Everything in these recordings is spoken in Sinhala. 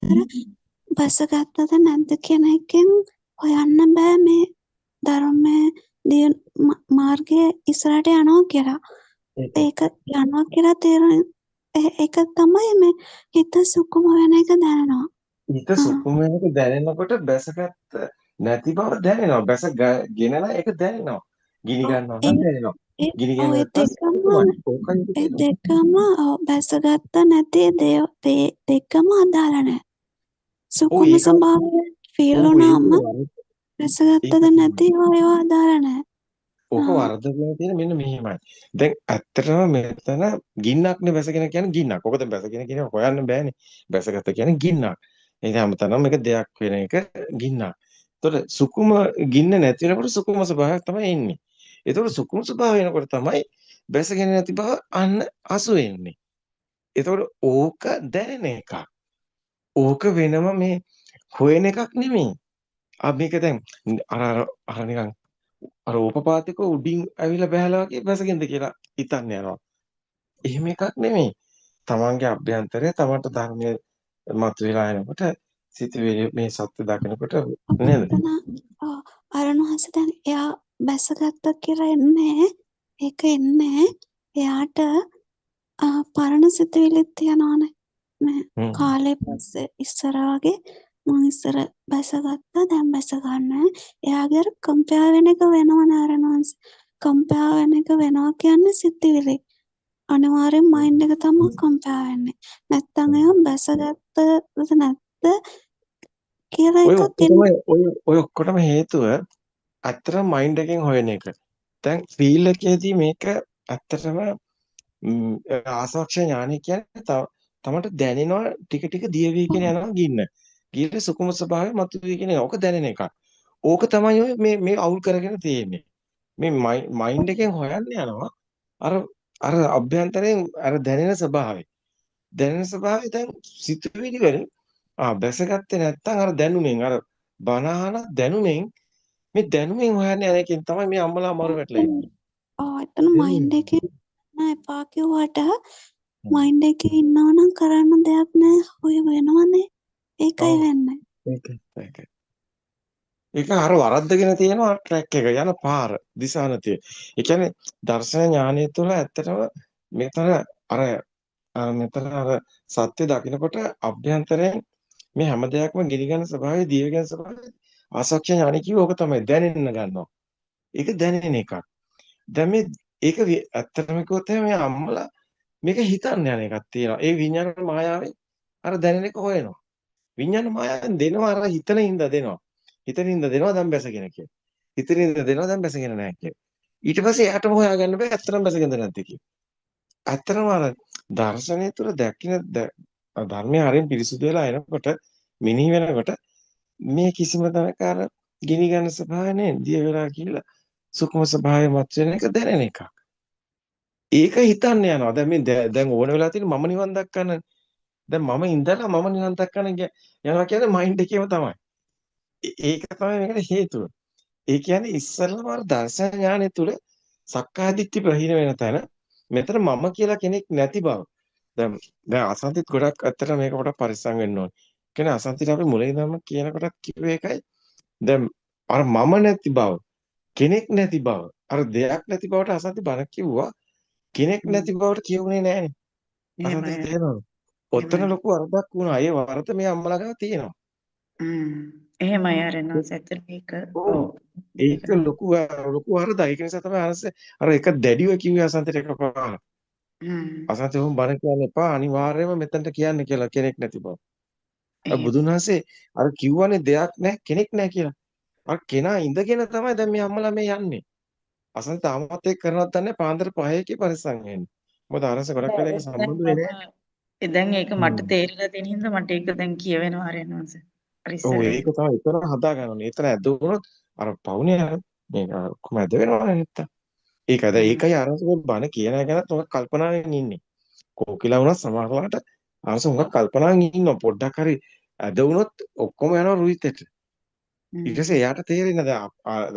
අතර බැසගත්තද නැද්ද කියන එකෙන් හොයන්න බෑ මේ ධර්මයේ මාර්ගයේ ඉස්සරහට යනවා කියලා. ඒක යනවා කියලා තේරෙන ඒක තමයි මේ හිත සුකුම වෙන එක දැනෙනවා. හිත සුකුම වෙනක දැනෙනකොට බැසගත් නැති බව දැනෙනවා. ගෙනලා ඒක දැනෙනවා. ගිනි ගන්නවා නම් දැනෙනවා. ගිනි ඔව් ගන්න ඒ නැත්නම් සුකුමයි. ඕකයි තියෙන්නේ. දෙකම බැසගත්ත නැති දෙකම අදාළ නැහැ. ඔව් සුකුම ඒක ස්වභාවය ෆීල් ඔව් ඒක වුණාම වරද. ඒක බැසගත්තද නැති ඒවා අදාළ නැහැ. ඕක වරදගෙන තියෙන මෙන්න මෙහෙමයි. දැන් ඇත්තටම මෙතන ගින්නක්නේ බැසගෙන කියන්නේ ගින්නක්. ඔක දැන් බැසගෙන කියන හොයන්න බෑනේ. බැසගත්ත කියන්නේ ගින්නක්. ඉතින් හැමතැනම මේක දෙයක් වෙන එක ගින්නක්. එතකොට සුකුම ගින්න නැති වෙනකොට සුකුම ස්වභාවයක් තමයි එන්නේ. එතකොට සුකුම ස්වභාවය වෙනකොට තමයි බැසගෙන නැති බව අන්න අසු වෙන්නේ. එතකොට ඕක දැනෙන එකක්. ඕක වෙනම මේ හොයන එකක් නෙමෙයි. මේක දැන් අර නිකන් අර ඕපපාතික උඩින් ඇවිල්ලා බහැලා වගේ බැසගෙනද කියලා හිතන්න යනවා. එහෙම එකක් නෙමෙයි. තමන්ගේ අභ්‍යන්තරය තමන්ට ධර්මයේ මතුවලා එනකොට සිතුවිලි මේ සත්‍ය දකිනකොට නේද? එතන අරණහස දැන් එයා බැසගත්තා කියලා එන්නේ ඒක එන්නේ එයාට පරණ සිතුවිලිත් තියනවානේ මේ කාලේ පස්සේ ඉස්සර වගේ මං ඉස්සර බැසගත්තා දැන් බැස ගන්න එයාගේ අර කම්පයා වෙන එක වෙනවනේ අරණහස කම්පයා වෙන එක වෙනවා කියන්නේ සිතුවිලි අනිවාර්යෙන් මයින්ඩ් එක තමයි කම්පයා වෙන්නේ නැත්තම් එයා බැසගත්තද නැත්ද කියලා ඔය එකක් ඔක්කොටම එන්නේ ඔය ඔක්කොටම හේතුව ඇත්තටම මයින්ඩ් එකෙන් හොයන එක. දැන් ෆීල් එකේදී මේක ඇත්තටම ආසවක්ෂ ඥානය කියන්නේ තමට දැනෙනවා ටික ටික දිය වීගෙන යනවා ගින්න. ගියේ සුකුම ස්වභාවය මතුවීගෙන යනවා. ඕක දැනෙන එකක්. ඕක තමයි ඔය මේ අවුල් කරගෙන තියෙන්නේ. මේ මයින්ඩ් එකෙන් හොයන්න යනවා. අර අර අභ්‍යන්තරයෙන් අර දැනෙන ස්වභාවය. දැනෙන ස්වභාවය දැන් සිතුවිලි වලින් බැසගත්තේ නැත්තම් අර දැනුමෙන් අර බනහන දැනුමෙන් මේ දැනුමෙන් හොයන්න යන එකෙන් තමයි මේ අම්මලා අමාරු වැටලා ඉන්නේ. එතන මයින්ඩ් එකේ නෑ එපා කිව්වට මයින්ඩ් එකේ ඉන්නවා නම් කරන්න දෙයක් නෑ ඔය වෙනවනේ ඒකයි වෙන්නේ ඒක අර වරද්දගෙන තියෙනවා ට්‍රැක් එක යන පාර දිශානතිය. ඒ කියන්නේ දර්ශන ඥානය තුළ ඇත්තටම මෙතන අර මෙතන අර සත්‍ය දකිනකොට අභ්‍යන්තරයෙන් මේ හැම දෙයක්ම ගිනිගන්න ස්වභාවය, දියගෙන ස්වභාවය ආසක්ෂ ඥානි කියව ඕක තමයි දැනෙන්න ගන්නවා. ඒක දැනෙන එකක්. දැන් මේ ඒක ඇත්තටම කිව්වොත් මේ අම්මලා මේක හිතන්න යන එකක් තියෙනවා. ඒ විඤ්ඤාණ මායාවේ අර දැනෙන එක හොයනවා. විඤ්ඤාණ මායාවෙන් දෙනවා අර හිතන හින්ද දෙනවා. හිතන හින්ද දෙනවා දැන් බැසගෙන කියලා. හිතන හින්ද දෙනවා දැන් බැසගෙන නැහැ කියලා. ඊට පස්සේ එයාටම හොයාගන්න බෑ ඇත්තටම බැසගෙනද නැද්ද කියලා. ඇත්තටම අර දර්ශනය තුළ දැකින ධර්මයේ හරියට පිරිසුදු වෙලා එනකොට මිනිහ වෙනකොට මේ කිසිම තැනක අර ගිනි ගන්න ස්වභාවය නේ දිය වෙලා කියලා සුකුම ස්වභාවය මත වෙන එක දැනෙන එකක්. ඒක හිතන්න යනවා. දැන් මේ දැන් ඕන වෙලා තියෙන මම නිවන් දක්කන්න. දැන් මම ඉඳලා මම නිවන් දක්කන්න යනවා කියන්නේ මයින්ඩ් එකේම තමයි. ඒක තමයි මේකට හේතුව. ඒ කියන්නේ ඉස්සල්ලාම අර දර්ශන ඥානය තුල සක්කාය දිට්ඨි ප්‍රහීන වෙන තැන මෙතන මම කියලා කෙනෙක් නැති බව. දැන් අසන්තිත් ගොඩක් අත්තර මේක පොඩක් පරිස්සම් වෙන්න ඕනේ. කියන්නේ අසන්තිට අපි මුලින් ඉඳන්ම කියනකොටත් කිව්වේ ඒකයි. දැන් අර මම නැති බව, කෙනෙක් නැති බව, අර දෙයක් නැති බවට අසන්ති බණ කිව්වා. කෙනෙක් නැති බවට කියුනේ නෑනේ. අසන්තිට තේරෙනවද? ඔතන ලොකු වරදක් වුණා. ඒ වරද මේ අම්මලා ගාව තියෙනවා. එහෙමයි ආරෙනස් ඇත්තට ඒක ඔව් ඒක ලොකු වරදක්. ඒක නිසා තමයි අර එක දැඩිව කිව්වේ අසන්තිට එකපාර. අසන්ති උඹ බණ කියන්න එපා අනිවාර්යයෙන්ම මෙතනට කියන්න කියලා කෙනෙක් නැති බව. බුදුන් වහන්සේ අර කිව්වනේ දෙයක් නැහැ කෙනෙක් නැහැ කියලා. අර කෙනා ඉඳගෙන තමයි දැන් මේ අම්මලා මේ යන්නේ. අසන්ති තාමත් ඒක කරනවත් නැහැ පාන්දර 5 කී පරිස්සම් වෙන්නේ. මොකද අරස ගොඩක් වෙලා ඒක සම්බන්ධ වෙන්නේ නැහැ. දැන් ඒක මට තේරිලා තියෙන හින්දා මට ඒක දැන් කියවෙනවා ආරෙනස්. ඔව් ඒක තමයි එතන හදා ගන්න ඕනේ. එතන ඇදුනොත් අර පවුනේ අර මේක කොහොම ඇද වෙනවනේ නැත්තම්. ඒකයි අරසගේ බණ කියන ගැන තුඟ කල්පනාවෙන් ඉන්නේ. කෝකිලා වුණත් සමහරලාට අරස උඟ කල්පනාවෙන් ඉන්නවා. පොඩ්ඩක් හරි ඇද වුණොත් ඔක්කොම යනවා රුහිතට. ඊට පස්සේ එයාට තේරෙන්නේ නැහැ.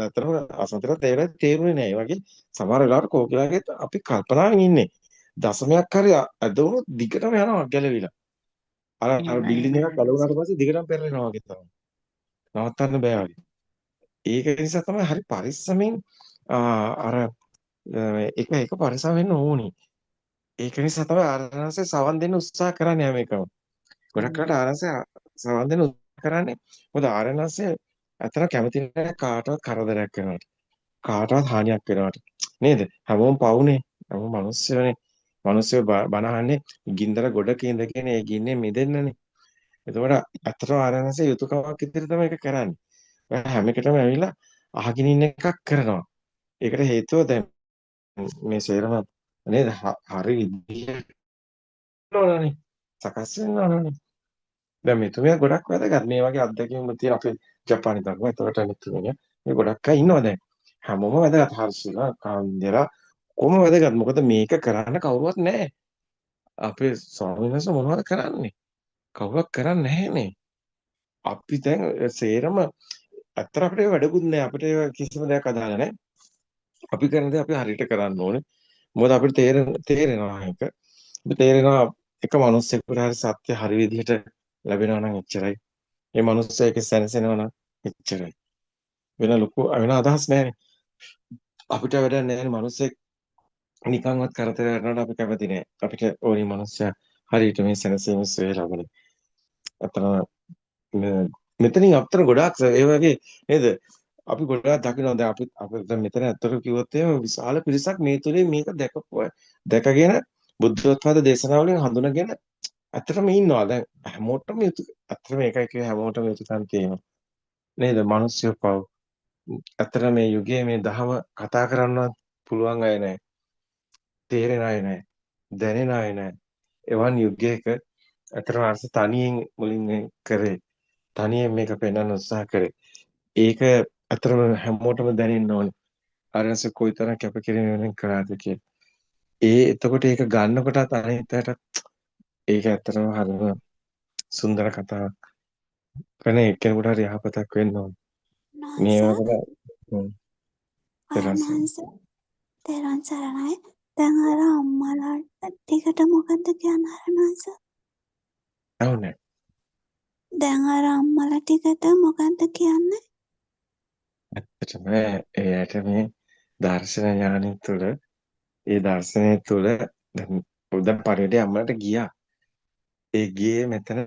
අතරම අසතර තේරුනේ නැහැ. ඒ වගේ සමහර වෙලාවට කෝකිලාගේ අපි කල්පනාවෙන් ඉන්නේ. දශමයක් හරි ඇද වුණොත් දිගටම යනවා ගැලවිලා. අර බිල්ඩින් එකක් ගලවුණාට පස්සේ දිගටම පෙරලෙනවා වගේ තමයි. නවත්තන්න බෑ වගේ. ඒක නිසා තමයි හරි පරිස්සමෙන් අර එක පරිස්සම් වෙන්න ඕනි. ඒක නිසා තමයි ආරණාසේ සවන් දෙන්න උත්සාහ කරන්නේ හැම එකම. ගොඩක් කරලා ආරණාසේ සවන් දෙන්න උත්සාහ කරන්නේ. මොකද ආරණාසේ අතන කැමති නැහැ කාටවත් කරදරයක් කරනවට. කාටවත් හානියක් වෙනවට. නේද? හැමෝම පවුනේ. හැමෝම මිනිස්සුනේ. මිනිස්සු බන අහන්නේ ගින්දර ගොඩක ඉඳගෙන ඒ ගින්නේ මිදෙන්නනේ. එතකොට අතට ආරණාසේ යුතුයකමක් ඉදිරි තමයි ඒක කරන්නේ. හැම එකටම ඇවිල්ලා අහගෙන ඉන්න එකක් කරනවා. ඒකට හේතුව දැන් මේ සේරම නේද හරි විදිහට ඕනනේ. සකස් වෙන්න ඕනනේ. දැන් මෙතුමිය ගොඩක් වැදගත්. මේ වගේ අත්දැකීම් තියෙන අපේ ජපානයේ දක්වා. එතකොට මෙතුමිය මේ ගොඩක් අය ඉන්නවා දැන්. හැමෝම වැදගත්. හර්ෂිලා, කාන්දේලා කොහොම වැදගත්. මොකද මේක කරන්න කවුරුවත් නැහැ. අපේ ස්වාමීන් වහන්සේ මොනවද කරන්නේ? කවුරක් කරන්නේ නැහැනේ. අපි දැන් සේරම අතර අපිට වැඩකුත් නැහැ. අපිට කිසිම දෙයක් අදාළ නැහැ. අපි කරන දේ අපි හරියට කරන්න ඕනේ. මොකද අපිට තේරෙනවා ඒක. අපිට තේරෙනවා එක මිනිස්සෙකුට හරි සත්‍ය හරි විදිහට ලැබෙනවා නම් එච්චරයි. ඒ මිනිස්සයා ඒක සැනසෙනවා නම් එච්චරයි. වෙන ලොකු වෙන අදහස් නැහැ. අපිට වැඩක් නැහැ මිනිස්සෙක් නිකන්වත් කරදර කරනවට අපි කැමති නැහැ. අපිට ඕනි මිනිස්සයා හරියට මේ සැනසීම සොය ලබන. අතන මෙතනින් අපතර ගොඩාක් ඒ වගේ නේද? අපි ගොඩාක් දකිනවා දැන් අපි දැන් මෙතන ඇත්තට කිව්වොත් එහෙම විශාල පිරිසක් මේ තුලින් මේක දැකගෙන බුද්ධෝත්පාද දේශනාවලින් හඳුනගෙන ඇත්තටම ඉන්නවා. දැන් හැමෝටම ඇත්තට මේකයි කිය හැමෝටම යුතුයකම් තියෙනවා. නේද? මිනිස්සු පව. ඇත්තට මේ යුගයේ මේ ධහම කතා කරන්නවත් පුළුවන් අය නැහැ. තේරෙන අය නැහැ. දැනෙන අය නැහැ. එවන් යුගයක ඇත්තටම අර්ථ තනියෙන් මුලින් කරේ. තනියෙන් මේක පෙන්වන්න උත්සාහ කරේ. ඒක ඇත්තටම හැමෝටම දැනෙන්න ඕනේ. අරස කොයිතරම් කැපකිරීමෙන් කරාද කියලා. එතකොට ඒක ගන්නකොටත් අනිත්‍යයට ඒක ඇත්තටම හරිම සුන්දර කතාවක්. කනේ එක්කෙනෙකුට හරි යහපතක් වෙන්න ඕනේ. මේ වගේ තෙරුවන් සරණයි. දැන් අර අම්මලාට ටිකට මොකද්ද කියන්නේ අරනස? అవుනේ. දැන් අර අම්මලා ටිකට මොකද්ද කියන්නේ? ඇත්තටම එයාට මේ දර්ශන ඥානය තුළ ඒ දර්ශනය තුළ දැන් පරිවර්තය අම්මලට ගියා. ඒ ගියේ මෙතන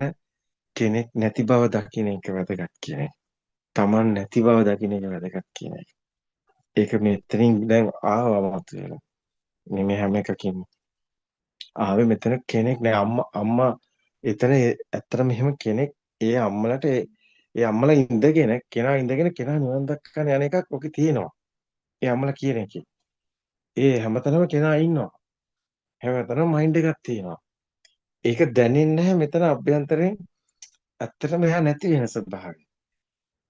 කෙනෙක් නැති බව දකින්න එක වැදගත් කියන එක. Taman නැති බව දකින්න එක වැදගත් කියන එක. ඒක මෙතනින් දැන් ආවමත් වෙලා. මේ හැම එකකින්ම ආවේ මෙතන කෙනෙක් නෑ අම්මා එතන ඇත්තටම මෙහෙම කෙනෙක් ඒ අම්මලට ඒ අම්මලා ඉඳගෙන කෙනා නිවන් දක්කන යන එකක් ඔකේ තියෙනවා. ඒ අම්මලා කියන එකේ. ඒ හැමතැනම කෙනා ඉන්නවා. හැමතැනම මයින්ඩ් එකක් තියෙනවා. ඒක දැනෙන්නේ නැහැ මෙතන අභ්‍යන්තරයෙන් ඇත්තටම එයා නැති වෙන ස්වභාවය.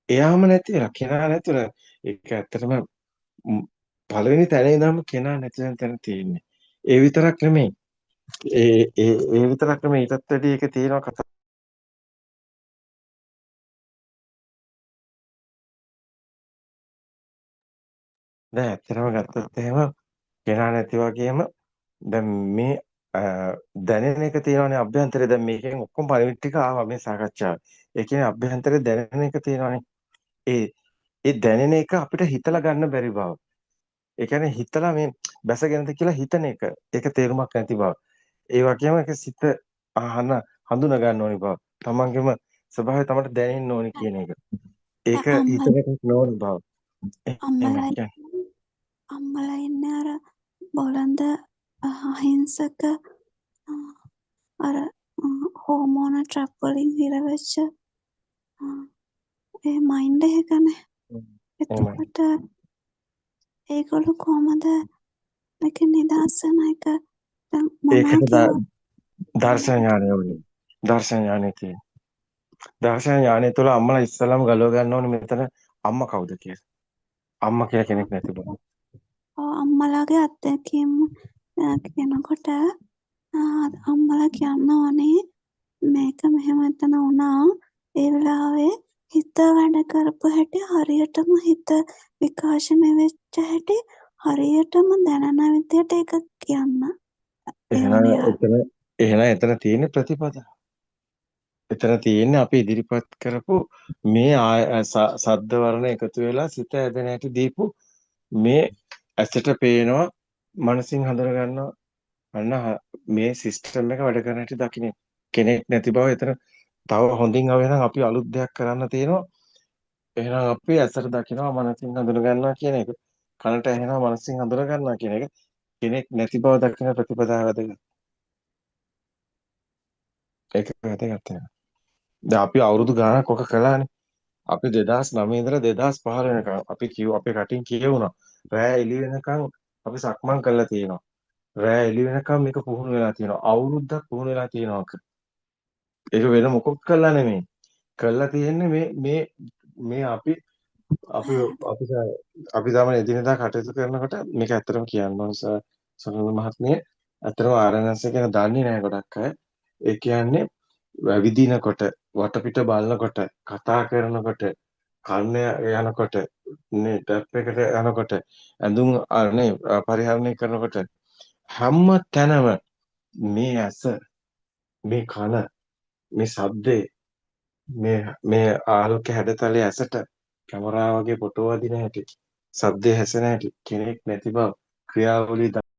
එයාම නැති වෙලා කෙනා නැති වෙලා ඒක ඇත්තටම පළවෙනි තැන ඉඳන්ම කෙනා නැති වෙන තැන තියෙන්නේ. ඒ විතරක් නෙමෙයි. ඒ විතරක් නෙමෙයි ඊටත් වැඩි ඒක තියෙනවා කතා. දැන් ඇත්තටම ගත්තොත් එහෙම කෙනා නැති වගේම දැන් මේ දැනෙන එක තියෙනවානේ අභ්‍යන්තරේ දැන් මේකෙන් ඔක්කොම පරිමිත ටික ආවා මේ සාකච්ඡාව. ඒ කියන්නේ අභ්‍යන්තරේ දැනෙන එක තියෙනවානේ. ඒ දැනෙන එක අපිට හිතලා ගන්න බැරි බව. ඒ කියන්නේ හිතලා මේ බැසගෙනද කියලා හිතන එක. ඒක තේරුමක් නැති බව. ඒ වගේම ඒක සිත හඳුනා ගන්න ඕනි බව. තමන්ගේම ස්වභාවය තමයි දැනෙන්න ඕනි කියන එක. ඒක හිතකට නොවන බව. අම්මලා ඉන්නේ අර බොළඳ අහිංසක අර හෝමෝන ට්‍රැප් වලින් හිර වෙච්ච ඒ මයින්ඩ් එකනේ. එතකොට ඒගොල්ලෝ කොහමද මේක නිදහස් වෙන එක දැන් මොනවා ඒකට කිව්වොත් දර්ශන ඥානය ඕනේ. දර්ශන ඥානය තියෙන. දර්ශන ඥානය තුළ අම්මලා ඉස්සලම ගලව ගන්න ඕනේ මෙතන අම්මා කවුද කියලා. අම්මා කියලා කෙනෙක් නැති බව. අම්මලාගේ අත්දැකීම් කියනකොට අම්මලා කියන්න ඕනේ මේක මෙහෙම එතන වුණා ඒ වෙලාවේ හිත වැඩ කරපු හැටි හරියටම හිත විකාශනය වෙච්ච හැටි හරියටම දැනන විදියට ඒක කියන්න. එහෙනම් එතන තියෙන ප්‍රතිපදාව. එතන තියෙන්නේ අපි ඉදිරිපත් කරපු මේ සද්ද වර්ණ එකතු වෙලා සිත ඇදෙන හැටි දීපු මේ ඇසට පේනවා මනසින් හඳුන ගන්නවා අන්න මේ සිස්ටම් එක වැඩ කරන හැටි දකින්න කෙනෙක් නැති බව එතන තව හොඳින් අවේනම් අපි අලුත් දෙයක් කරන්න තියෙනවා එහෙනම් අපි ඇසට දකිනවා මනසින් හඳුන ගන්නවා කියන එක කනට ඇහෙනවා මනසින් හඳුන ගන්නවා කියන එක කෙනෙක් නැති බව දකින ප්‍රතිපදාව වැදගත් ඒක වැදගත් වෙනවා දැන් අපි අවුරුදු ගාණක් ඔක කළානේ අපි 2009 ඉඳලා 2015 වෙනකම් අපි අපේ රටින් කියවුණා රෑ එළි වෙනකම් අපි සක්මන් කරලා තියෙනවා රෑ එළි වෙනකම් මේක පුහුණු වෙලා තියෙනවා අවුරුද්දක් පුහුණු වෙලා තියෙනවා ඒක වෙන මොකක් කළා නෙමෙයි කළා තියෙන්නේ මේ අපි අපි අපි අපි තමයි එදිනෙදා කටයුතු කරනකොට මේක ඇත්තටම කියන්න ඕන සනල මහත්මිය ඇත්තටම ආරණ්‍යස කියන දන්නේ නැහැ ගොඩක් අය ඒ කියන්නේ විදිනකොට වටපිට බලනකොට කතා කරනකොට කන්න යනකොට මේ ටැප් එකට යනකොට ඇඳුම් පරිහරණය කරනකොට හැම තැනම මේ ඇස මේ කන මේ ශබ්දේ මේ ආලෝක හැඩතලයේ ඇසට කැමරාව වගේ ෆොටෝ වදින හැටි ශබ්දේ හැසෙන හැටි කෙනෙක් නැති බව ක්‍රියාවලිය